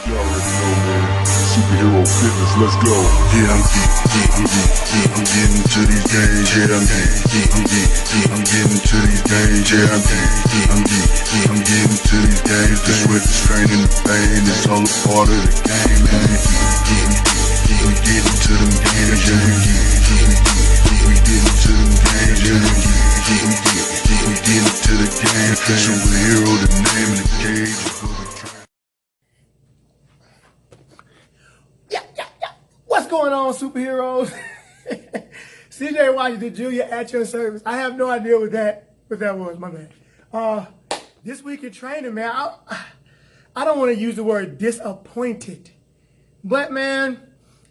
You already know, man. Superhero fitness, let's go. Yeah, I'm getting to these games. Yeah, I'm getting to these games. Yeah, I'm getting to these games. The sweat, the strain, and the pain, it's all a part of the game, man. We getting to them games, yeah. We getting to them games, yeah. We getting to the game. Superhero, the name of the cage. What's going on, superheroes? CJ Washington Jr. at your service. I have no idea what that was, my man. This week in training, man, I don't want to use the word disappointed. But, man,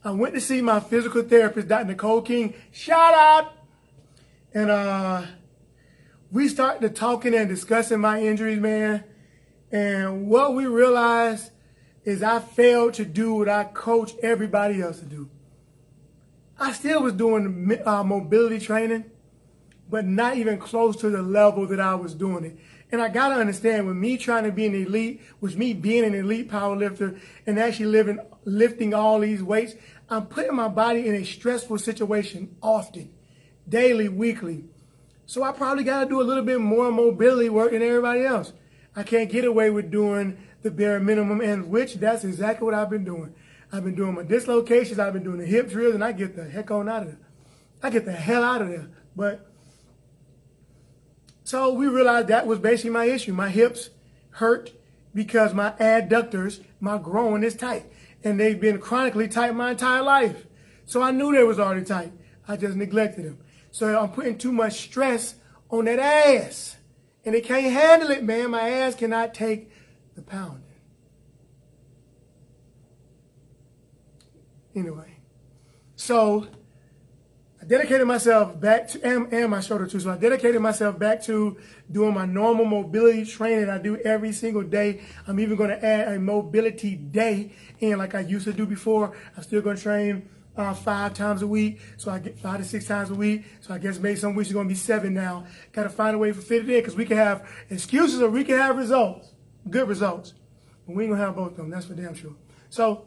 I went to see my physical therapist, Dr. Nicole King. Shout out! And we started talking and discussing my injuries, man. And what we realized is I failed to do what I coach everybody else to do. I still was doing mobility training, but not even close to the level that I was doing it. And I got to understand, with me trying to be an elite, with me being an elite powerlifter and actually lifting all these weights, I'm putting my body in a stressful situation often, daily, weekly. So I probably got to do a little bit more mobility work than everybody else. I can't get away with doing the bare minimum, and which that's exactly what I've been doing. I've been doing my dislocations, I've been doing the hip drills, and I get the heck on out of there. I get the hell out of there. But so we realized that was basically my issue. My hips hurt because my adductors, my groin is tight, and they've been chronically tight my entire life. So I knew they was already tight. I just neglected them. So I'm putting too much stress on that ass, and it can't handle it, man. My ass cannot take the pounding. Anyway, so I dedicated myself back to, and my shoulder too, so I dedicated myself back to doing my normal mobility training I do every single day. I'm even going to add a mobility day in like I used to do before. I'm still going to train 5 times a week, so I get 5 to 6 times a week. So I guess maybe some weeks are going to be 7 now. Got to find a way to fit it in, because we can have excuses or we can have results. Good results. But we ain't gonna have both of them, that's for damn sure. So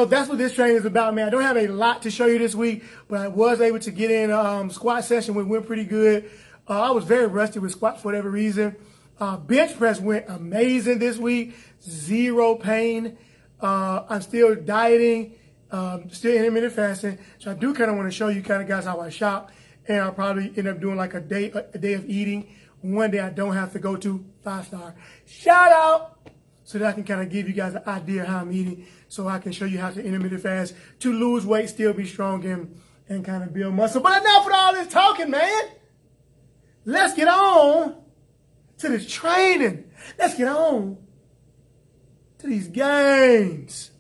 that's what this training is about, man. I don't have a lot to show you this week, but I was able to get in a squat session, which went pretty good. I was very rusty with squats for whatever reason. Bench press went amazing this week. 0 pain. I'm still dieting, still intermittent fasting. So I do kind of want to show you kind of guys how I shop. And I'll probably end up doing like a day of eating. One day I don't have to go to 5-star. Shout out! So that I can kind of give you guys an idea how I'm eating, so I can show you how to intermittent fast to lose weight, still be strong, and kind of build muscle. But enough with all this talking, man. Let's get on to this training. Let's get on to these games.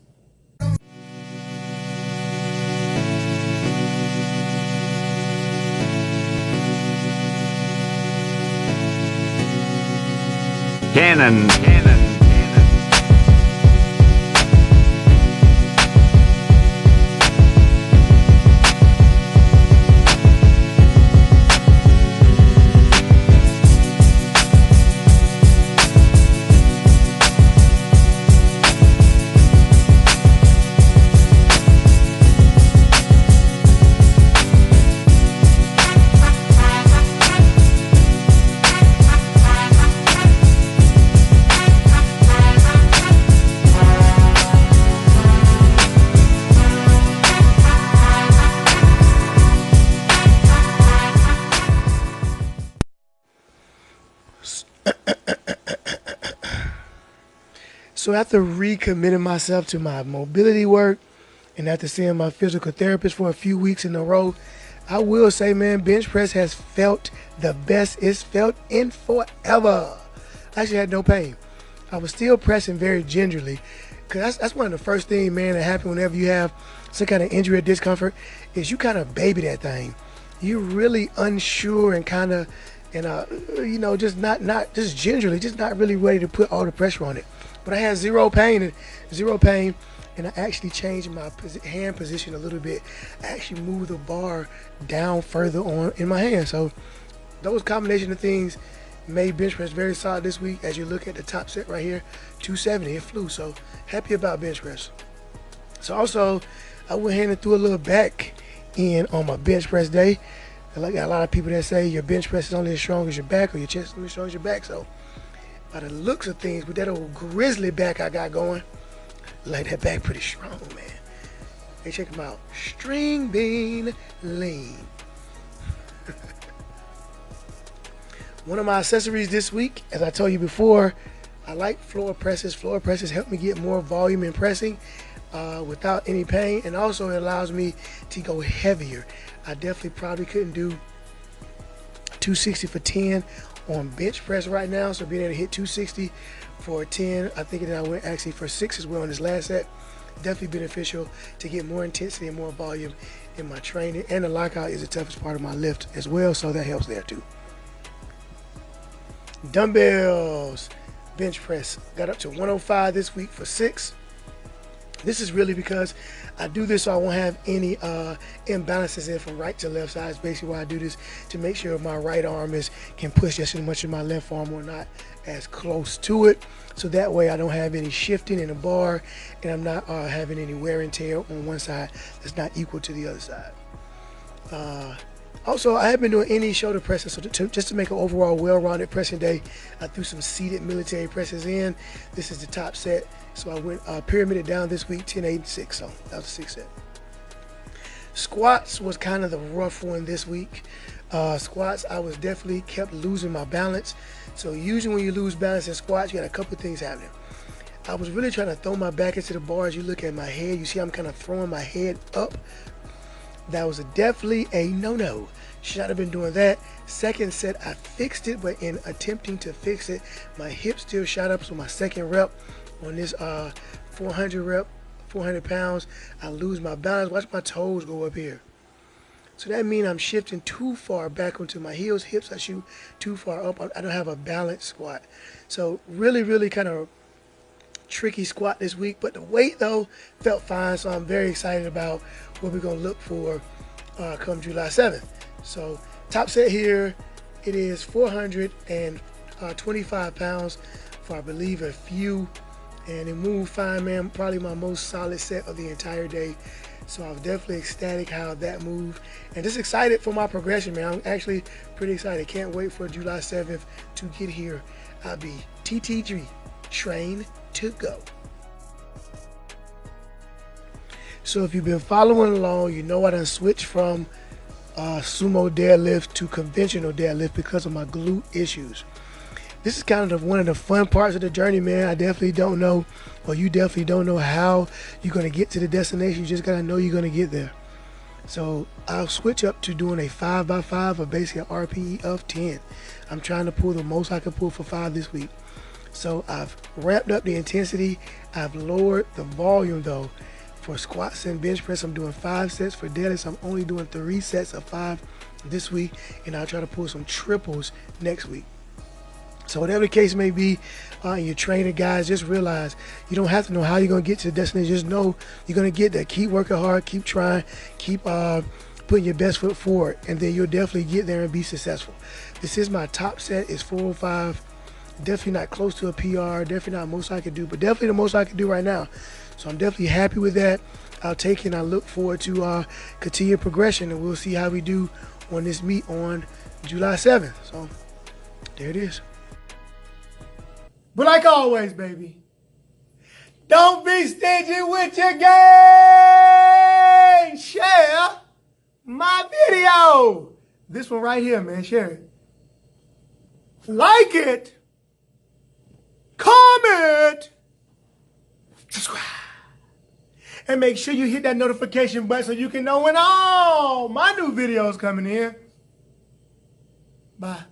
Cannon. So after recommitting myself to my mobility work and after seeing my physical therapist for a few weeks in a row, I will say, man, bench press has felt the best it's felt in forever. I actually had no pain. I was still pressing very gingerly, because that's one of the first things, man, that happen whenever you have some kind of injury or discomfort, is you kind of baby that thing. You're really unsure and kind of, just not just gingerly, just not really ready to put all the pressure on it. But I had zero pain, and I actually changed my hand position a little bit. I actually moved the bar down further on in my hand. So those combination of things made bench press very solid this week. As you look at the top set right here, 270, it flew. So happy about bench press. So also, I went ahead and threw a little back in on my bench press day. I got a lot of people that say your bench press is only as strong as your back, or your chest is only as strong as your back. So by the looks of things, with that old grizzly back I got going, like that back pretty strong, man. Hey, check them out. String bean lean. One of my accessories this week, as I told you before, I like floor presses. Floor presses help me get more volume in pressing without any pain, and also it allows me to go heavier. I definitely probably couldn't do 260 for 10 on bench press right now, so being able to hit 260 for 10, I think that I went actually for 6 as well on this last set. Definitely beneficial to get more intensity and more volume in my training, and the lockout is the toughest part of my lift as well, so that helps there too. Dumbbells, bench press, got up to 105 this week for 6. This is really because I do this so I won't have any imbalances in from right to left side. It's basically why I do this, to make sure my right arm can push just as much as my left arm, or not as close to it. So that way I don't have any shifting in the bar, and I'm not having any wear and tear on one side that's not equal to the other side. Also, I haven't been doing any shoulder presses, so just to make an overall well-rounded pressing day, I threw some seated military presses in. This is the top set, so I went pyramided down this week, 10, 8, 6, so that was a 6 set. Squats was kind of the rough one this week. Squats, I was definitely kept losing my balance. So usually when you lose balance in squats, you got a couple of things happening. I was really trying to throw my back into the bar. As you look at my head, you see I'm kind of throwing my head up. That was definitely a no-no. Should not have been doing that. Second set, I fixed it, but in attempting to fix it, my hip still shot up. So my second rep on this 400 pounds, I lose my balance. Watch my toes go up here. So that means I'm shifting too far back onto my heels, hips. I shoot too far up. I don't have a balanced squat. So really kind of tricky squat this week, but the weight though felt fine, so I'm very excited about what we're gonna look for come July 7th. So top set here, it is 425 pounds for I believe a few, and it moved fine, man. Probably my most solid set of the entire day. So I was definitely ecstatic how that moved, and just excited for my progression, man. I'm actually pretty excited. Can't wait for July 7th to get here. I'll be TTG, train to go. So if you've been following along, you know I done switched from sumo deadlift to conventional deadlift because of my glute issues. This is kind of one of the fun parts of the journey, man. I definitely don't know, or you definitely don't know how you're going to get to the destination. You just got to know you're going to get there. So I'll switch up to doing a 5x5, or basically an RPE of 10. I'm trying to pull the most I can pull for 5 this week. So I've ramped up the intensity. I've lowered the volume though. For squats and bench press, I'm doing 5 sets. For deadlifts, I'm only doing 3 sets of 5 this week, and I'll try to pull some triples next week. So whatever the case may be, you're training guys, just realize you don't have to know how you're going to get to the destination. Just know you're going to get there. Keep working hard, keep trying, keep putting your best foot forward, and then you'll definitely get there and be successful. This is my top set, is 405. Definitely not close to a PR, definitely not most I could do, but definitely the most I could do right now. So I'm definitely happy with that. I'll take it, and I look forward to continued progression, and we'll see how we do on this meet on July 7th. So there it is. But like always, baby, don't be stingy with your game. Share my video. This one right here, man, share it. Like it. Comment. Subscribe. And make sure you hit that notification button so you can know when all my new videos coming in. Bye.